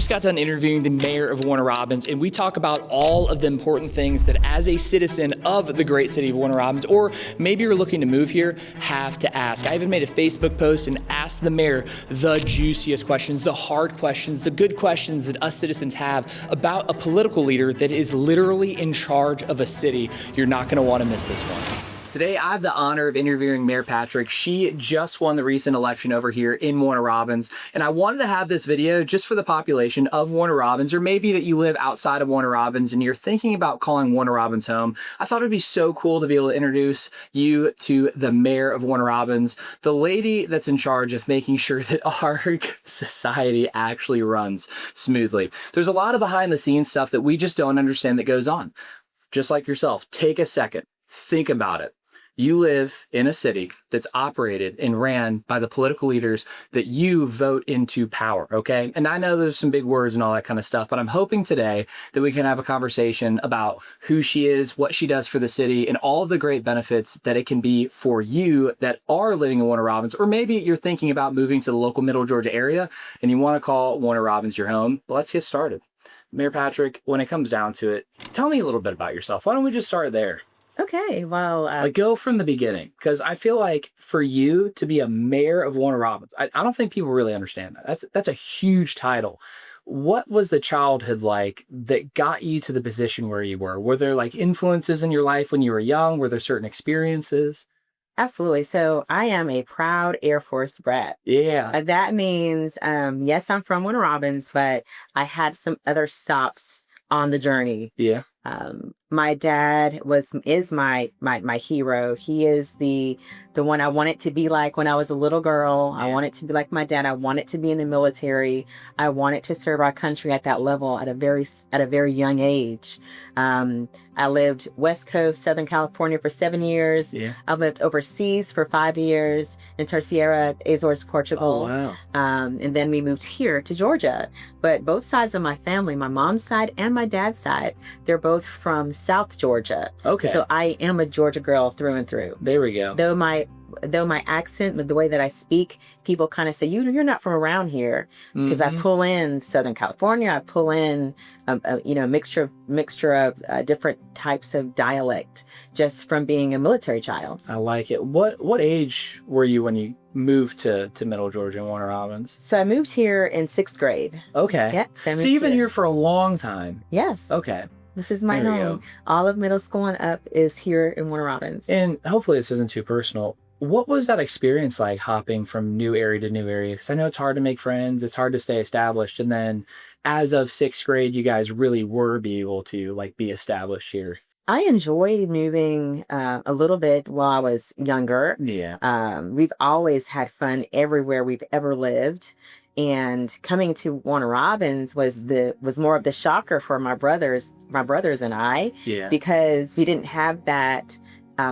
just got done interviewing the mayor of Warner Robins, and we talk about all of the important things that as a citizen of the great city of Warner Robins, or maybe you're looking to move here, have to ask. I even made a Facebook post and asked the mayor the juiciest questions, the hard questions, the good questions that us citizens have about a political leader that is literally in charge of a city. You're not going to want to miss this one. Today, I have the honor of interviewing Mayor Patrick. She just won the recent election over here in Warner Robins, and I wanted to have this video just for the population of Warner Robins, or maybe that you live outside of Warner Robins and you're thinking about calling Warner Robins home. I thought it'd be so cool to be able to introduce you to the mayor of Warner Robins, the lady that's in charge of making sure that our society actually runs smoothly. There's a lot of behind the scenes stuff that we just don't understand that goes on. Just like yourself, take a second, think about it. You live in a city that's operated and ran by the political leaders that you vote into power, okay? And I know there's some big words and all that kind of stuff, but I'm hoping today that we can have a conversation about who she is, what she does for the city, and all of the great benefits that it can be for you that are living in Warner Robins, or maybe you're thinking about moving to the local Middle Georgia area and you want to call Warner Robins your home. But let's get started. Mayor Patrick, when it comes down to it, tell me a little bit about yourself. Why don't we just start there? Okay, well... go from the beginning, because I feel like for you to be a mayor of Warner Robins, I don't think people really understand that. That's a huge title. What was the childhood like that got you to the position where you were? Were there like influences in your life when you were young? Were there certain experiences? Absolutely. So I am a proud Air Force brat. Yeah. That means, yes, I'm from Warner Robins, but I had some other stops on the journey. Yeah. My dad is my hero. He is the one I wanted to be like when I was a little girl. Yeah. I wanted to be like my dad. I wanted to be in the military. I wanted to serve our country at that level at a very young age. I lived West Coast, Southern California for 7 years. Yeah. I lived overseas for 5 years in Terceira, Azores, Portugal. Oh, wow. And then we moved here to Georgia. But both sides of my family, my mom's side and my dad's side, they're both from South Georgia. Okay. So I am a Georgia girl through and through. There we go. Though my accent, the way that I speak, people kind of say, you're not from around here, because I pull in Southern California. I pull in, a mixture of different types of dialect just from being a military child. I like it. What age were you when you moved to Middle Georgia and Warner Robins? So I moved here in 6th grade. Okay. Yeah. So you've been here for a long time. Yes. Okay. This is my home. All of middle school and up is here in Warner Robins. And hopefully this isn't too personal. What was that experience like, hopping from new area to new area? Because I know it's hard to make friends. It's hard to stay established. And then as of 6th grade, you guys really were able to be established here. I enjoyed moving a little bit while I was younger. Yeah. We've always had fun everywhere we've ever lived. And coming to Warner Robins was more of the shocker for my brothers and I. Yeah. Because we didn't have that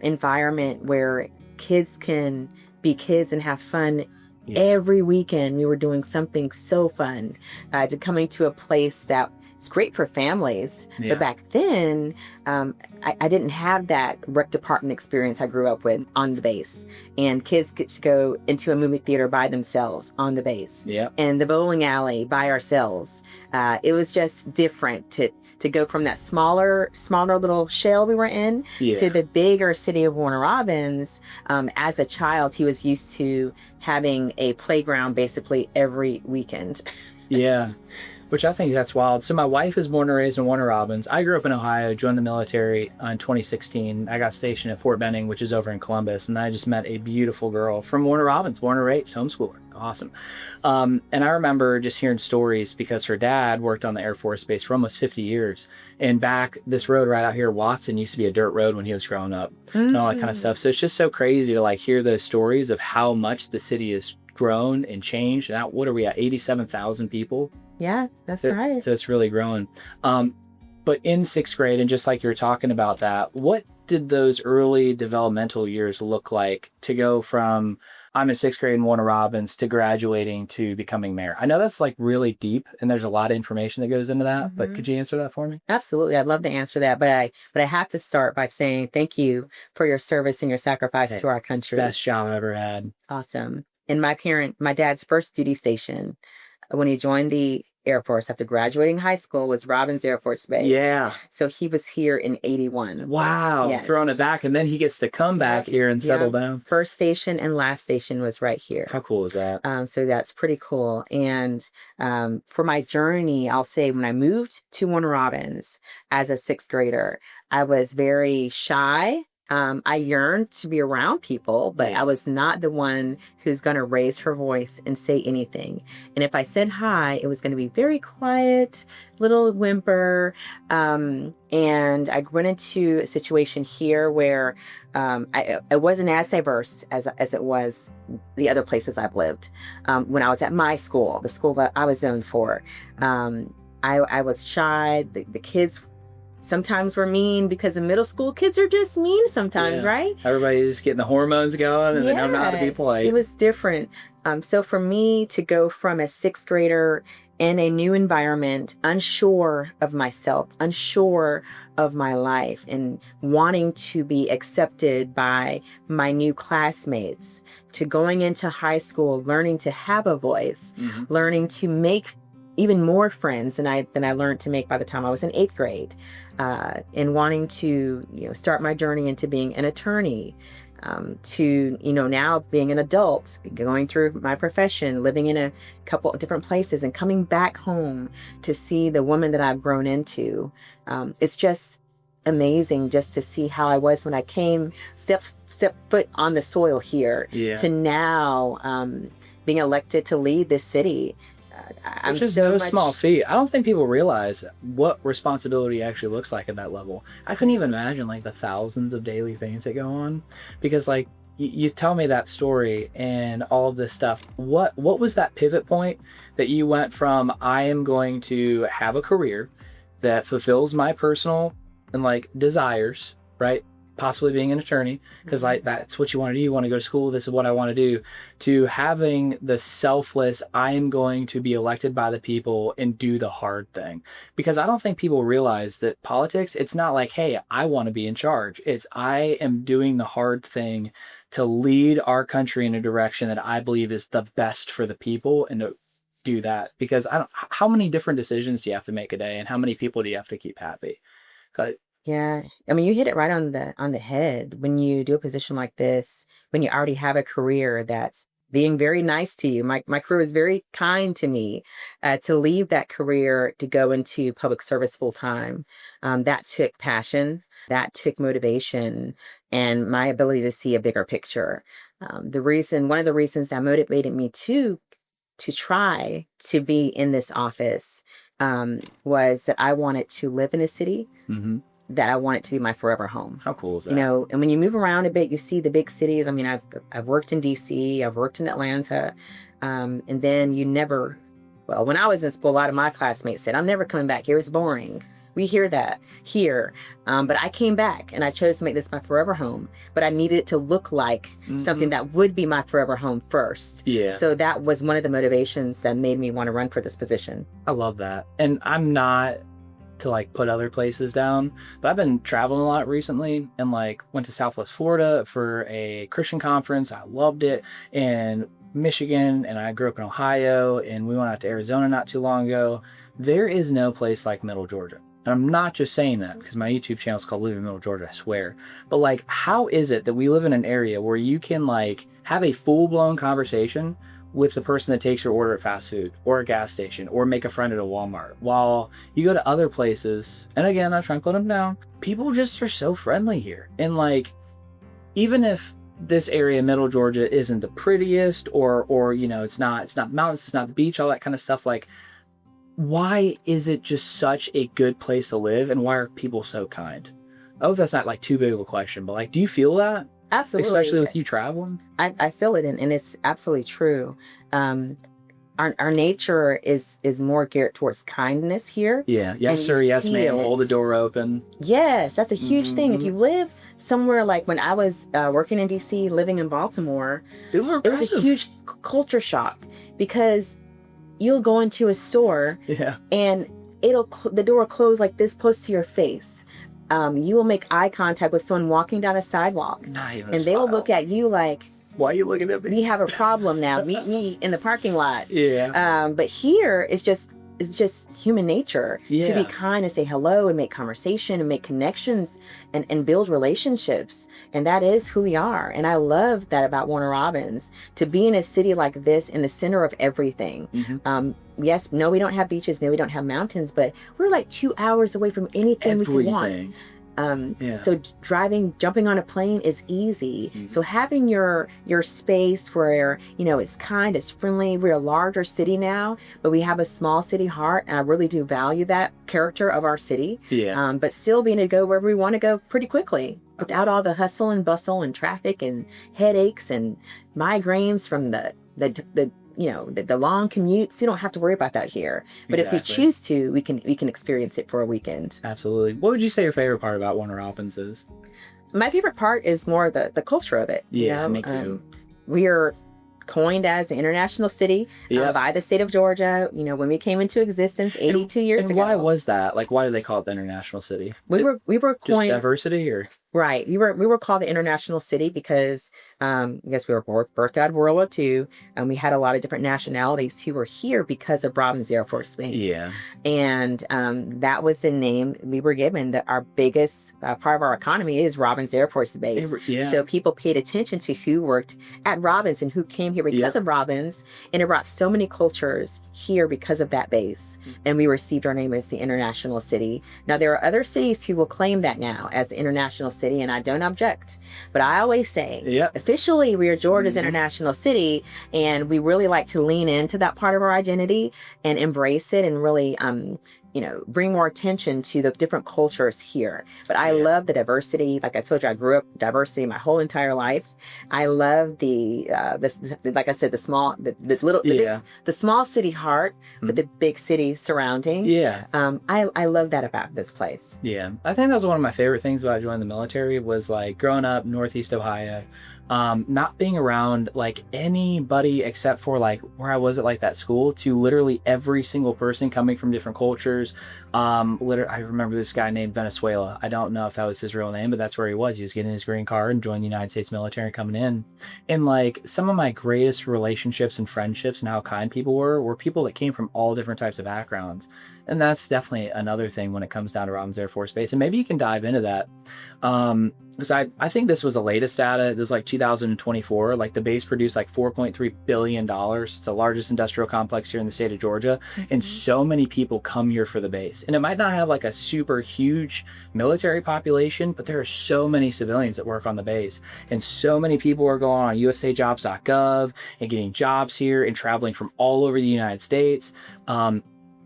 environment where kids can be kids and have fun. Yeah. Every weekend we were doing something so fun, to coming to a place that it's great for families. Yeah. But back then, I didn't have that rec department experience I grew up with on the base. And kids get to go into a movie theater by themselves on the base. Yeah. And the bowling alley by ourselves. It was just different to go from that smaller little shell we were in. Yeah. To the bigger city of Warner Robins. As a child, he was used to having a playground basically every weekend. Yeah. Which I think that's wild. So my wife is born and raised in Warner Robins. I grew up in Ohio, joined the military in 2016. I got stationed at Fort Benning, which is over in Columbus. And I just met a beautiful girl from Warner Robins, born and raised, homeschooler. Awesome. And I remember just hearing stories because her dad worked on the Air Force Base for almost 50 years. And back this road right out here, Watson, used to be a dirt road when he was growing up and all that kind of stuff. So it's just so crazy to hear those stories of how much the city has grown and changed. Now, what are we at? 87,000 people? Yeah, that's right. So it's really growing. But in 6th grade, and just like you're talking about that, what did those early developmental years look like to go from I'm in 6th grade in Warner Robins to graduating to becoming mayor? I know that's really deep and there's a lot of information that goes into that, but could you answer that for me? Absolutely. I'd love to answer that, but I have to start by saying thank you for your service and your sacrifice to our country. Best job I ever had. Awesome. And my dad's first duty station, when he joined the Air Force after graduating high school was Robins Air Force Base. Yeah. So he was here in 81. Wow. Yes. Throwing it back. And then he gets to come back here and settle down. First station and last station was right here. How cool is that? So that's pretty cool. And for my journey, I'll say when I moved to Warner Robins as a sixth grader, I was very shy. I yearned to be around people, but I was not the one who's going to raise her voice and say anything. And if I said hi, it was going to be very quiet, little whimper. And I went into a situation here where it wasn't as diverse as it was the other places I've lived. When I was at my school, the school that I was zoned for, I was shy. The kids sometimes were mean because the middle school kids are just mean sometimes, right? Everybody's just getting the hormones going and they don't know how to be polite. It was different. So for me to go from a sixth grader in a new environment, unsure of myself, unsure of my life, and wanting to be accepted by my new classmates, to going into high school, learning to have a voice, learning to make even more friends than I learned to make by the time I was in 8th grade, and wanting to start my journey into being an attorney, to now being an adult, going through my profession, living in a couple of different places, and coming back home to see the woman that I've grown into. It's just amazing just to see how I was when I came step foot on the soil here to now being elected to lead this city. I'm Which is so no much... small feat. I don't think people realize what responsibility actually looks like at that level. I couldn't even imagine like the thousands of daily things that go on, because like you tell me that story and all of this stuff. What was that pivot point that you went from I am going to have a career that fulfills my personal and like desires, right? Possibly being an attorney, because like that's what you want to do. You want to go to school. This is what I want to do. To having the selfless, I am going to be elected by the people and do the hard thing. Because I don't think people realize that politics, it's not like, hey, I want to be in charge. It's I am doing the hard thing to lead our country in a direction that I believe is the best for the people, and to do that. Because how many different decisions do you have to make a day, and how many people do you have to keep happy? Yeah, I mean, you hit it right on the head. When you do a position like this, when you already have a career that's being very nice to you, my career was very kind to me, to leave that career to go into public service full time. That took passion, that took motivation, and my ability to see a bigger picture. One of the reasons that motivated me to try to be in this office was that I wanted to live in a city. That I want it to be my forever home. How cool is that? And when you move around a bit, you see the big cities. I mean, I've worked in DC, I've worked in Atlanta, and then when I was in school, a lot of my classmates said, I'm never coming back here. It's boring. We hear that here. But I came back and I chose to make this my forever home. But I needed it to look like something that would be my forever home first. Yeah. So that was one of the motivations that made me want to run for this position. I love that. And I'm not to like put other places down, but I've been traveling a lot recently, and like went to Southwest Florida for a Christian conference. I loved it. And Michigan, and I grew up in Ohio, and we went out to Arizona not too long ago. There is no place like Middle Georgia. And I'm not just saying that because my YouTube channel is called Live in Middle Georgia, I swear. But like, how is it that we live in an area where you can like have a full-blown conversation with the person that takes your order at fast food or a gas station, or make a friend at a Walmart, while you go to other places, and again, I'm trying to put them down, people just are so friendly here. And like, even if this area, Middle Georgia, isn't the prettiest, or it's not mountains, it's not the beach, all that kind of stuff, like, why is it just such a good place to live, and why are people so kind? I hope that's not like too big of a question, but like, do you feel that? Absolutely. Especially with you traveling? I feel it, and it's absolutely true. Our nature is more geared towards kindness here. Yeah. Yes, sir. Yes, ma'am. Hold the door open. Yes, that's a huge thing. If you live somewhere like when I was working in DC, living in Baltimore, it was a huge culture shock, because you'll go into a store and the door will close like this close to your face. You will make eye contact with someone walking down a sidewalk, and they will look at you like, why are you looking at me? We have a problem now. Meet me in the parking lot. Yeah. But here it's just it's just human nature to Yeah. be kind and say hello and make conversation and make connections and build relationships. And that is who we are. And I love that about Warner Robins, to be in a city like this in the center of everything. Yes, no, we don't have beaches, no, we don't have mountains, but we're like 2 hours away from anything we could want. Everything. So jumping on a plane is easy. So having your space where, you know, it's kind, it's friendly. We're a larger city now, but we have a small city heart. And I really do value that character of our city. But still being able to go wherever we want to go pretty quickly without all the hustle and bustle and traffic and headaches and migraines from the long commutes. You don't have to worry about that here. But if we choose to, we can experience it for a weekend. Absolutely. What would you say your favorite part about Warner Robins is? My favorite part is more the culture of it. Yeah, me too. We are coined as an international city by the state of Georgia. You know, when we came into existence 82 years ago. And why was that? Like, why do they call it the international city? We were Just coined diversity, or? Right. We were called the international city because I guess we were birthed out of World War II, and we had a lot of different nationalities who were here because of Robins Air Force Base. Yeah. And that was the name we were given. That our biggest part of our economy is Robins Air Force Base. So people paid attention to who worked at Robins and who came here because of Robins, and it brought so many cultures here because of that base. And we received our name as the international city. Now there are other cities who will claim that now as the international city, and I don't object. But I always say, officially, we are Georgia's international city, and we really like to lean into that part of our identity and embrace it and really, bring more attention to the different cultures here. But I love the diversity. Like I told you, I grew up diversity my whole entire life. I love like I said, the small city heart, but the big city surrounding. I love that about this place. I think that was one of my favorite things about joining the military was like growing up Northeast Ohio, not being around like anybody except for like where I was at like that school, to literally every single person coming from different cultures. I remember this guy named Venezuela. I don't know if that was his real name, but that's where he was. He was getting his green card and joining the United States military and coming in. And like some of my greatest relationships and friendships and how kind people were people that came from all different types of backgrounds. And that's definitely another thing when it comes down to Robins Air Force Base. And maybe you can dive into that. Because I think this was the latest data. It was like 2024. Like the base produced like $4.3 billion. It's the largest industrial complex here in the state of Georgia. And so many people come here for the base. And it might not have like a super huge military population, but there are so many civilians that work on the base. And so many people are going on usajobs.gov and getting jobs here and traveling from all over the United States.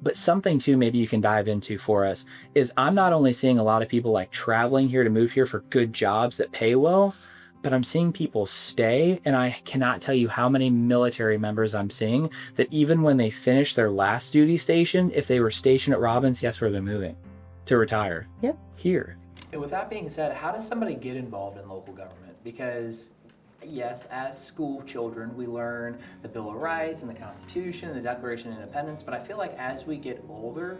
But something too, maybe you can dive into for us, is I'm not only seeing a lot of people like traveling here to move here for good jobs that pay well, but I'm seeing people stay. And I cannot tell you how many military members I'm seeing that even when they finish their last duty station, if they were stationed at Robins, guess where they're moving? To retire. Here. And with that being said, how does somebody get involved in local government? Because yes, as school children, we learn the Bill of Rights and the Constitution and the Declaration of Independence, but I feel like as we get older,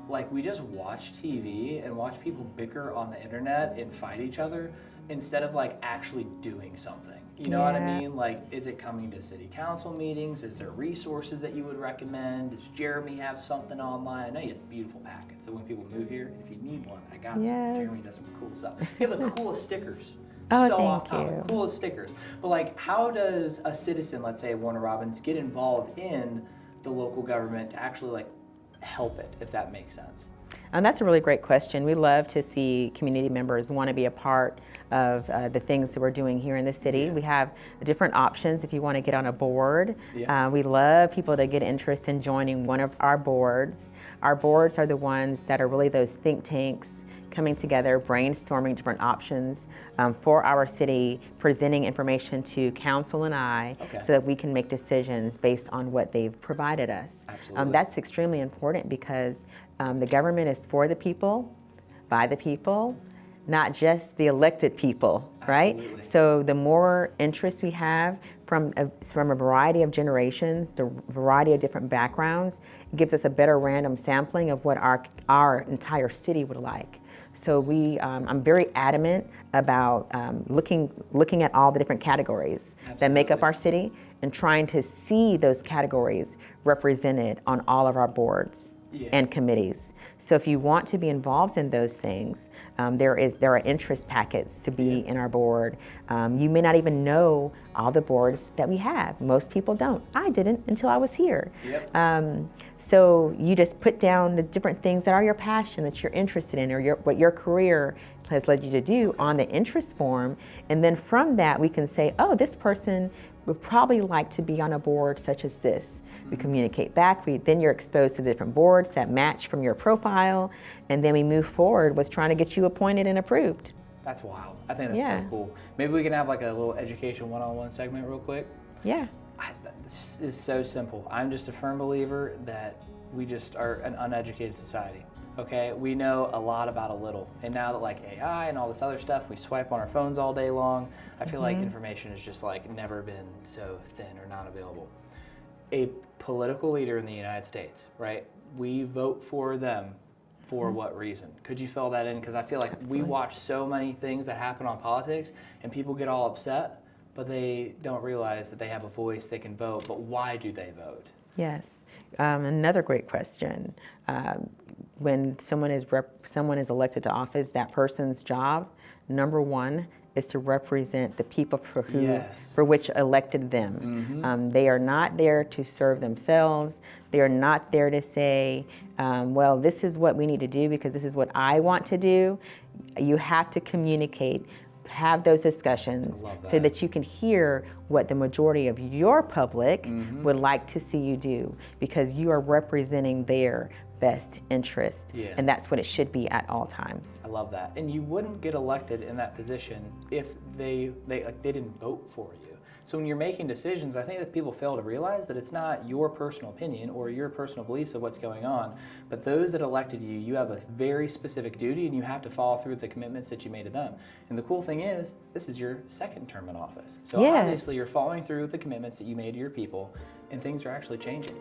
like we just watch TV and watch people bicker on the internet and fight each other instead of like actually doing something. You know what I mean? Like, is it coming to city council meetings? Is there resources that you would recommend? Does Jeremy have something online? I know he has beautiful packets, so when people move here, if you need one, I got some. Jeremy does some cool stuff. You have the coolest stickers. Thank you. Coolest stickers. But like, how does a citizen, let's say Warner Robins, get involved in the local government to actually like help it, if that makes sense? That's a really great question. We love to see community members want to be a part of the things that we're doing here in the city. We have different options if you want to get on a board. We love people to get interest in joining one of our boards. Our boards are the ones that are really those think tanks coming together, brainstorming different options for our city, presenting information to council and I, so that we can make decisions based on what they've provided us. That's extremely important because the government is for the people, by the people, not just the elected people, right? So the more interest we have from a variety of generations, the variety of different backgrounds, it gives us a better random sampling of what our entire city would like. So I'm very adamant about looking at all the different categories that make up our city and trying to see those categories represented on all of our boards and committees. So if you want to be involved in those things, there are interest packets to be in our board. You may not even know all the boards that we have. Most people don't. I didn't until I was here. So you just put down the different things that are your passion, that you're interested in, or what your career has led you to do on the interest form. And then from that, we can say, oh, this person would probably like to be on a board such as this. We communicate back. Then you're exposed to the different boards that match from your profile. And then we move forward with trying to get you appointed and approved. That's wild. I think that's so cool. Maybe we can have like a little education one-on-one segment real quick. Yeah. This is so simple. I'm just a firm believer that we just are an uneducated society. Okay, we know a lot about a little, and now that like AI and all this other stuff, we swipe on our phones all day long. I feel like information has just like never been so thin or not available. A political leader in the United States, right? We vote for them for what reason? Could you fill that in? Because I feel like we watch so many things that happen on politics, and people get all upset, but they don't realize that they have a voice, they can vote, but why do they vote? Yes, another great question. When someone is elected to office, that person's job, number one, is to represent the people for which elected them. They are not there to serve themselves. They are not there to say, well, this is what we need to do because this is what I want to do. You have to communicate, have those discussions so that you can hear what the majority of your public would like to see you do, because you are representing their best interest, and that's what it should be at all times. I love that. And you wouldn't get elected in that position if they didn't vote for you. So when you're making decisions, I think that people fail to realize that it's not your personal opinion or your personal beliefs of what's going on, but those that elected you, you have a very specific duty and you have to follow through with the commitments that you made to them. And the cool thing is, this is your second term in office. So obviously you're following through with the commitments that you made to your people, and things are actually changing.